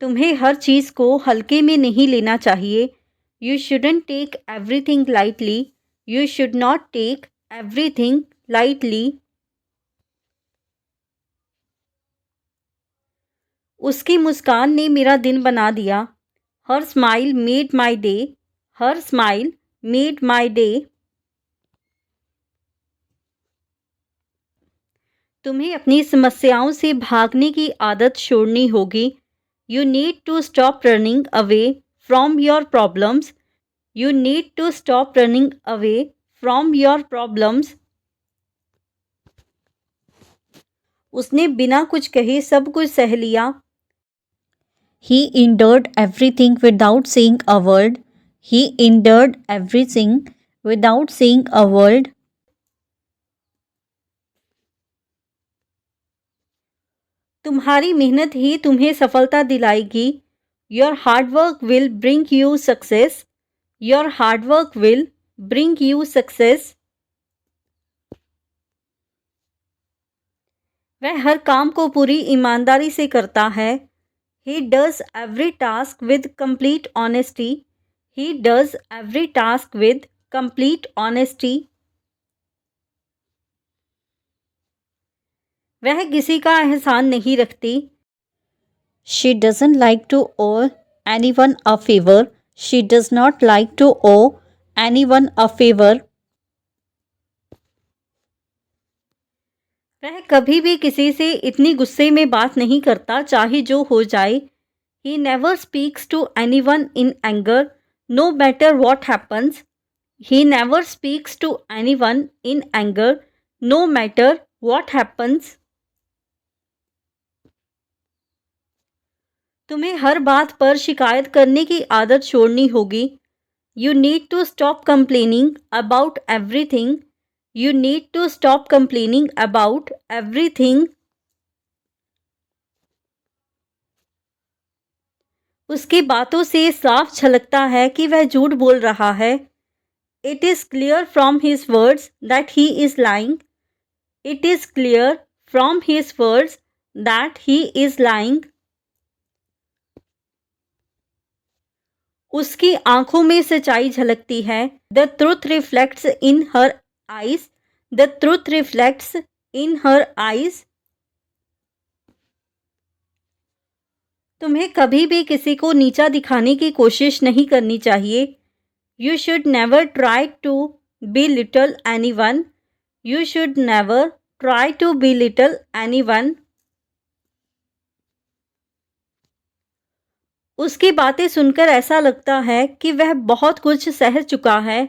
तुम्हें हर चीज़ को हल्के में नहीं लेना चाहिए। You shouldn't take everything lightly. You should not take everything lightly. उसकी मुस्कान ने मेरा दिन बना दिया। Her smile made my day. Her smile made my day. तुम्हें अपनी समस्याओं से भागने की आदत छोड़नी होगी। You need to stop running away from your problems. You need to stop running away from your problems. उसने बिना कुछ कहे सब कुछ सह लिया। He endured everything without saying a word. He endured everything without saying a word. तुम्हारी मेहनत ही तुम्हें सफलता दिलाएगी। Your hard work will bring you success. Your hard work will bring you success. वह हर काम को पूरी ईमानदारी से करता है। He does every task with complete honesty. He does every task with complete honesty. वह किसी का एहसान नहीं रखती। She doesn't like to owe anyone a favor. She does not like to owe anyone a favor. वह कभी भी किसी से इतनी गुस्से में बात नहीं करता चाहे जो हो जाए। He never speaks to anyone in anger, no matter what happens. He never speaks to anyone in anger, no matter what happens. तुम्हें हर बात पर शिकायत करने की आदत छोड़नी होगी। You need to stop complaining about everything. You need to stop complaining about everything. उसकी बातों से साफ झलकता है कि वह झूठ बोल रहा है। It is clear from his words that he is lying. It is clear from his words that he is lying. उसकी आंखों में सच्चाई झलकती है। The truth reflects in her eyes. The truth reflects in her eyes. तुम्हें कभी भी किसी को नीचा दिखाने की कोशिश नहीं करनी चाहिए। You should never try to belittle anyone. You should never try to belittle anyone. उसकी बातें सुनकर ऐसा लगता है कि वह बहुत कुछ सह चुका है।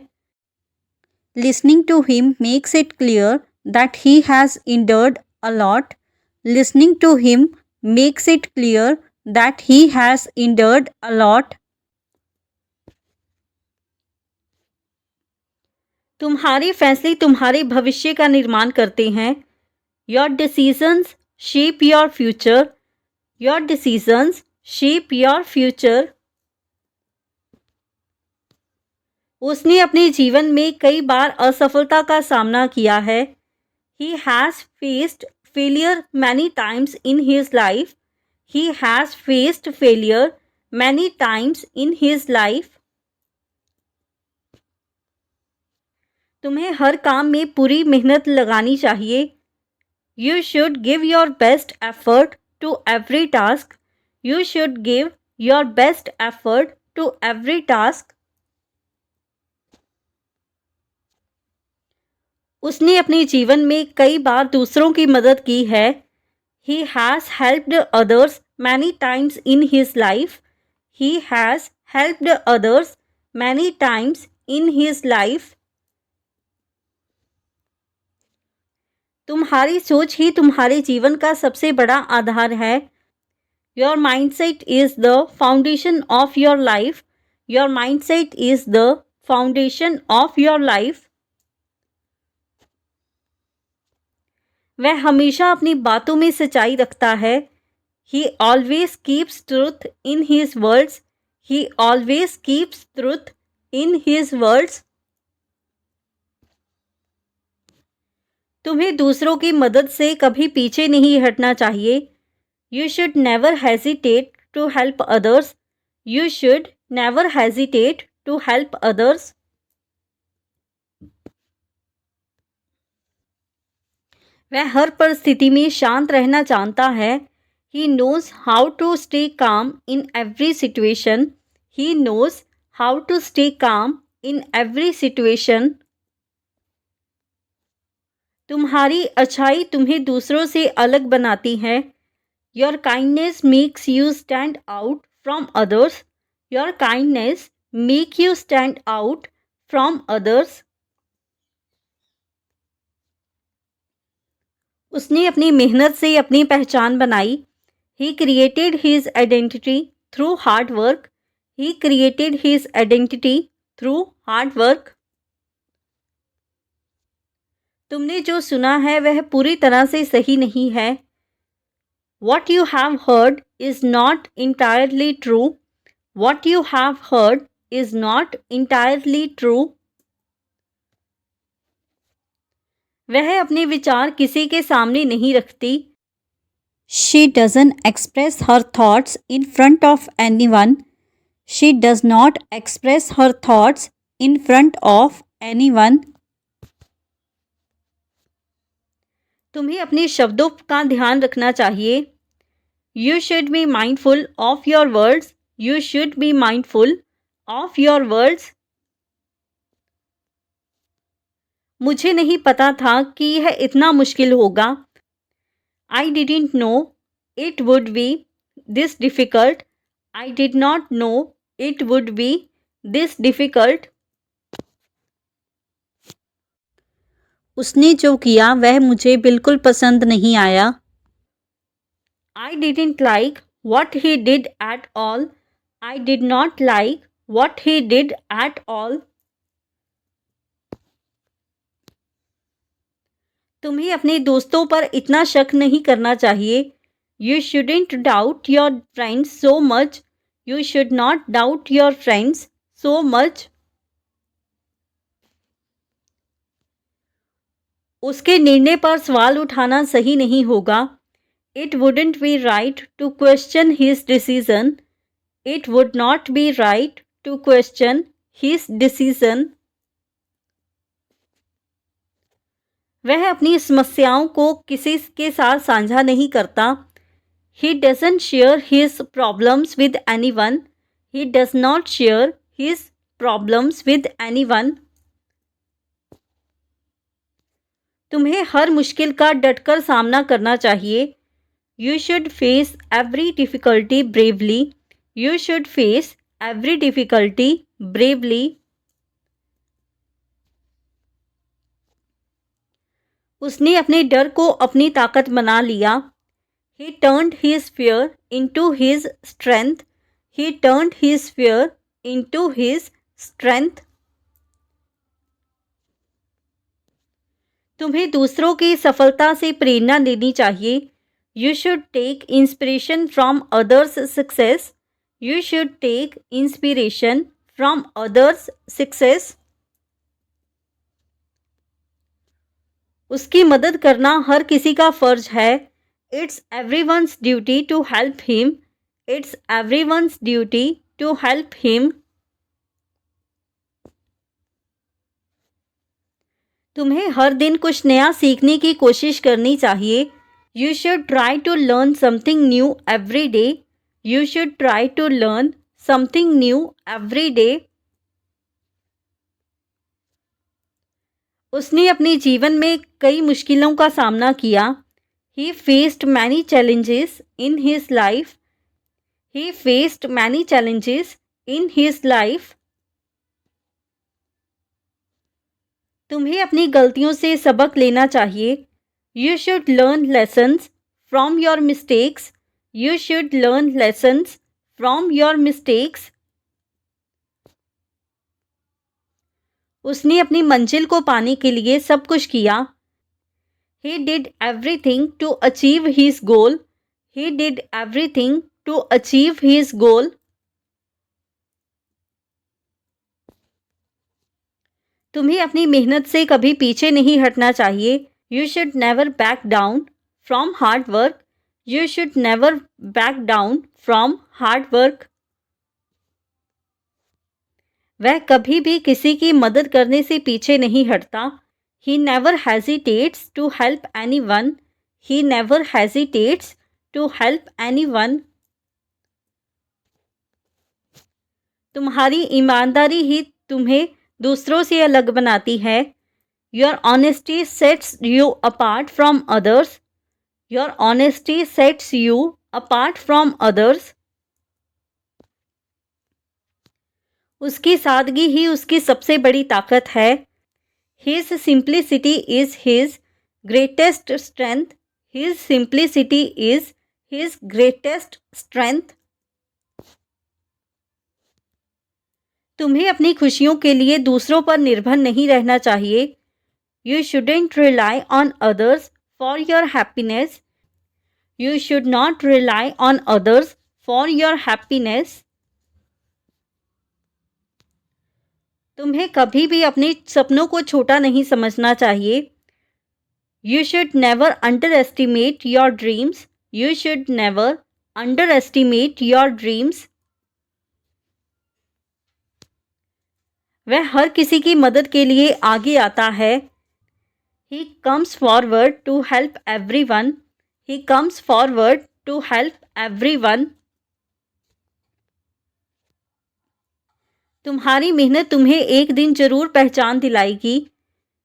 Listening to him makes it clear that he has endured a lot. Listening to him makes it clear that he has endured a lot. तुम्हारे फैसले तुम्हारे भविष्य का निर्माण करते हैं। Your decisions shape your future. Your decisions shape your future. उसने अपने जीवन में कई बार असफलता का सामना किया है। He has faced failure many times in his life. He has faced failure many times in his life. तुम्हें हर काम में पूरी मेहनत लगानी चाहिए। You should give your best effort to every task. You should give your best effort to every task. उसने अपने जीवन में कई बार दूसरों की मदद की है। He has helped others many times in his life. He has helped others many times in his life. तुम्हारी सोच ही तुम्हारे जीवन का सबसे बड़ा आधार है। Your mindset is the foundation of your life. Your mindset is the foundation of your life. वह हमेशा अपनी बातों में सच्चाई रखता है। He always keeps truth in his words. He always keeps truth in his words. तुम्हें दूसरों की मदद से कभी पीछे नहीं हटना चाहिए। You should never hesitate to help others. You should never hesitate to help others. वह हर परिस्थिति में शांत रहना जानता है. He knows how to stay calm in every situation. He knows how to stay calm in every situation. तुम्हारी अच्छाई तुम्हें दूसरों से अलग बनाती है. Your kindness makes you stand out from others. Your kindness make you stand out from others. उसने अपनी मेहनत से अपनी पहचान बनाई. He created his identity through hard work. He created his identity through hard work. तुमने जो सुना है वह पूरी तरह से सही नहीं है. What you have heard is not entirely true. What you have heard is not entirely true. वह अपने विचार किसी के सामने नहीं रखती. She doesn't express her thoughts in front of anyone. She does not express her thoughts in front of anyone. तुम्हें अपने शब्दों का ध्यान रखना चाहिए. You should be mindful of your words. You should be mindful of your words. मुझे नहीं पता था कि यह इतना मुश्किल होगा. I didn't know it would be this difficult. I did not know it would be this difficult. उसने जो किया वह मुझे बिल्कुल पसंद नहीं आया. I didn't like what he did at all. I did not like what he did at all. तुम्हें अपने दोस्तों पर इतना शक नहीं करना चाहिए. You shouldn't doubt your friends so much. You should not doubt your friends so much. उसके निर्णय पर सवाल उठाना सही नहीं होगा. It wouldn't be right to question his decision. It would not be right to question his decision. वह अपनी समस्याओं को किसी के साथ साझा नहीं करता. He doesn't share his problems with anyone. He does not share his problems with anyone. तुम्हें हर मुश्किल का डटकर सामना करना चाहिए. You should face every difficulty bravely. You should face every difficulty bravely. उसने अपने डर को अपनी ताकत बना लिया. He turned his fear into his strength. He turned his fear into his strength. तुम्हें दूसरों की सफलता से प्रेरणा लेनी चाहिए. You should take inspiration from others' success. You should take inspiration from others' success. उसकी मदद करना हर किसी का फर्ज है. It's everyone's duty to help him. It's everyone's duty to help him. तुम्हें हर दिन कुछ नया सीखने की कोशिश करनी चाहिए. You should try to learn something new every day. You should try to learn something new every day. उसने अपने जीवन में कई मुश्किलों का सामना किया. He faced many challenges in his life. He faced many challenges in his life. तुम्हें अपनी गलतियों से सबक लेना चाहिए. You should learn lessons from your mistakes. You should learn lessons from your mistakes. उसने अपनी मंजिल को पाने के लिए सब कुछ किया. He did everything to achieve his goal. He did everything to achieve his goal. तुम्हें अपनी मेहनत से कभी पीछे नहीं हटना चाहिए. You should never back down from hard work. You should never back down from hard work. वह कभी भी किसी की मदद करने से पीछे नहीं हटता. He never hesitates to help anyone. He never hesitates to help anyone. तुम्हारी ईमानदारी ही तुम्हें दूसरों से अलग बनाती है. Your honesty sets you apart from others. Your honesty sets you apart from others. उसकी सादगी ही उसकी सबसे बड़ी ताकत है. His simplicity is his greatest strength. His simplicity is his greatest strength. तुम्हें अपनी खुशियों के लिए दूसरों पर निर्भर नहीं रहना चाहिए. You shouldn't rely on others for your happiness. You should not rely on others for your happiness. तुम्हें कभी भी अपने सपनों को छोटा नहीं समझना चाहिए. You should never underestimate your dreams. You should never underestimate your dreams. वह हर किसी की मदद के लिए आगे आता है. He comes forward to help everyone. He comes forward to help everyone. तुम्हारी मेहनत तुम्हें एक दिन जरूर पहचान दिलाएगी.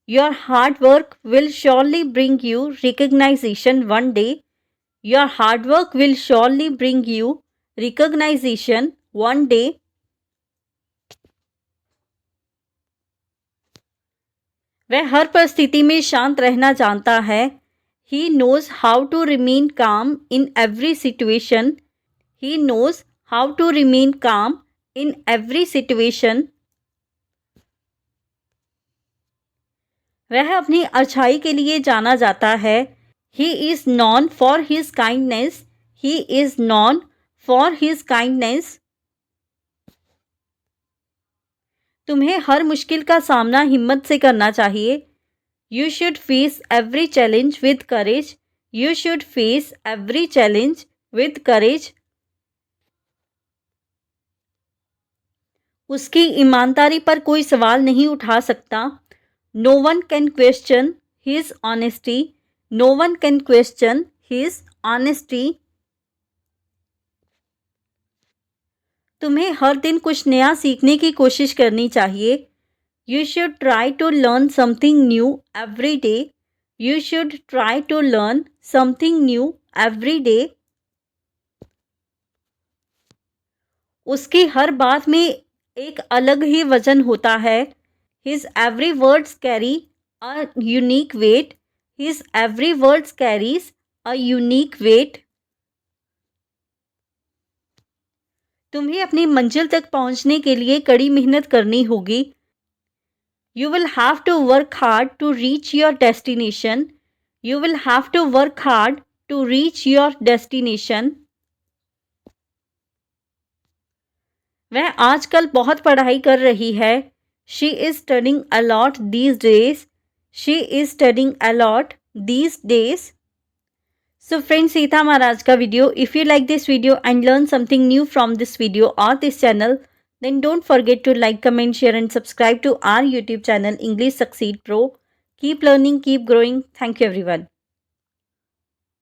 Your hard work will surely bring you recognition one day. Your hard work will surely bring you recognition one day. वह हर परिस्थिति में शांत रहना जानता है. He knows how to remain calm in every situation. He knows how to remain calm in every situation. वह अपनी अच्छाई के लिए जाना जाता है. He is known for his kindness. He is known for his kindness. तुम्हें हर मुश्किल का सामना हिम्मत से करना चाहिए. You should face every challenge with courage. You should face every challenge with courage. उसकी ईमानदारी पर कोई सवाल नहीं उठा सकता. No one can question his honesty. No one can question his honesty. तुम्हें हर दिन कुछ नया सीखने की कोशिश करनी चाहिए. You should try to learn something new every day. You should try to learn something new every day. उसकी हर बात में एक अलग ही वजन होता है. His every words carry a unique weight. His every words carries a unique weight. तुम्हें अपनी मंजिल तक पहुंचने के लिए कड़ी मेहनत करनी होगी. You will have to work hard to reach your destination. You will have to work hard to reach your destination. वह आजकल बहुत पढ़ाई कर रही है. She is studying a lot these days. She is studying a lot these days. So friends, ये था हमारा आज का video. If you like this video and learn something new from this video or this channel, then don't forget to like, comment, share and subscribe to our YouTube channel English Succeed Pro. Keep learning, keep growing. Thank you everyone.